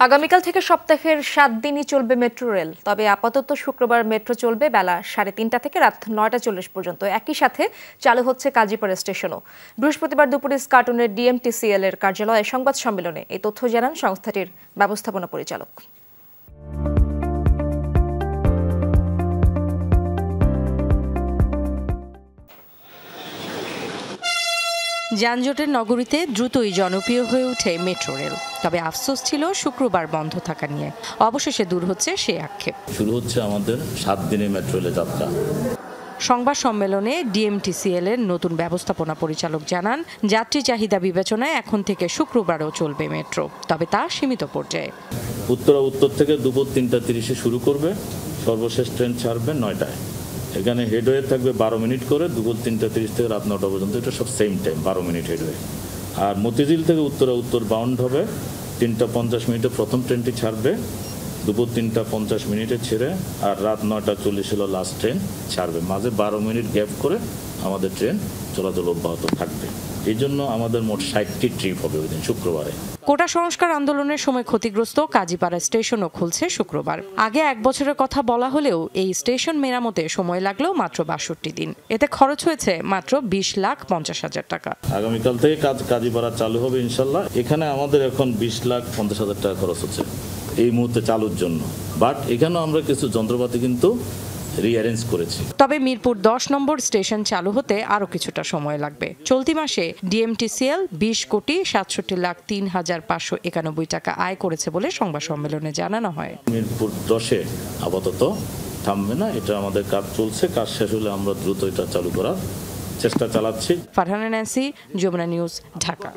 আগামীকাল থেকে সপ্তাহের 7 দিনই চলবে মেট্রো রেল। তবে আপাতত শুক্রবার মেট্রো চলবে বেলা 3:30 থেকে রাত 9:40 পর্যন্ত। একই সাথে চালু হচ্ছে কাজীপাড়া স্টেশনও। বৃহস্পতিবার দুপুরে স্কাটনের ডিএমটিসিএল এর কার্যালয়ে সংবাদ সম্মেলনে এই তথ্য জানান সংস্থাটির ব্যবস্থাপনা পরিচালক। যানজটের নগরীতে দ্রুতই জনপ্রিয় হয়ে ওঠে মেট্রো রেল। তবে আফসোস ছিল শুক্রবার বন্ধ থাকা নিয়ে। অবশেষে দূর হচ্ছে সেই আক্ষেপ। শুরু হচ্ছে আমাদের 7 দিনের মেট্রো রেলের যাত্রা। সংবাদ সম্মেলনে ডিএমটিসিএল এর নতুন ব্যবস্থাপনা পরিচালক জানান, যাত্রী চাহিদা বিবেচনায় এখন থেকে শুক্রবারও চলবে মেট্রো, তবে তা সীমিত পর্যায়ে। উত্তর থেকে দুপুর 3:30 শুরু করবে, সর্বশেষ ট্রেন ছাড়বে 9টায়। এখানে হেডওয়ে থাকবে 12 মিনিট করে, দুপুর 3:30 থেকে রাত 9টা পর্যন্ত। এটা সব সেম টাইম, 12 মিনিট হেডওয়ে। আর মতিঝিল থেকে উত্তর বাউন্ড হবে, 3:50 মিনিটে প্রথম ট্রেনটি ছাড়বে, দুপুর 3:50 মিনিটে ছেড়ে আর রাত 9:40 হলো লাস্ট ট্রেন ছাড়বে। মাঝে 12 মিনিট গ্যাপ করে আমাদের ট্রেন চলাচল অব্যাহত থাকবে। এই জন্য আমাদের মোট 60টি ট্রিপ হবে ওই দিন শুক্রবারে। কোটা সংস্কার আন্দোলনের সময় ক্ষতিগ্রস্ত কাজীপাড়া স্টেশনও খুলছে শুক্রবার। আগে 1 বছরের কথা বলা হলেও এই স্টেশন মেরামতে সময় লাগলো মাত্র 62 দিন। এতে খরচ হয়েছে মাত্র 20,50,000 টাকা। আগামীকাল থেকে কাজীপাড়া চালু হবে ইনশাল্লাহ। এখানে আমাদের এখন 20,50,000 টাকা খরচ হচ্ছে এই মুহূর্তে চালুর জন্য। বাট এখানেও আমরা কিছু যন্ত্রপাতি কিন্তু রিঅ্যারেঞ্জ করেছি। তবে মিরপুর 10 নম্বর স্টেশন চালু হতে আরও কিছুটা সময় লাগবে। চলতি মাসে ডিএমটিসিএল 20,67,03,591 টাকা আয় করেছে বলে সংবাদ সম্মেলনে জানানো হয়। মিরপুর 10-এ আপাতত থামবে না, এটা আমাদের কাজ চলছে। কাজ শেষ হলে আমরা দ্রুত এটা চালু করার চেষ্টা চালাচ্ছি। Farhana Nancy, Jamuna news, Dhaka.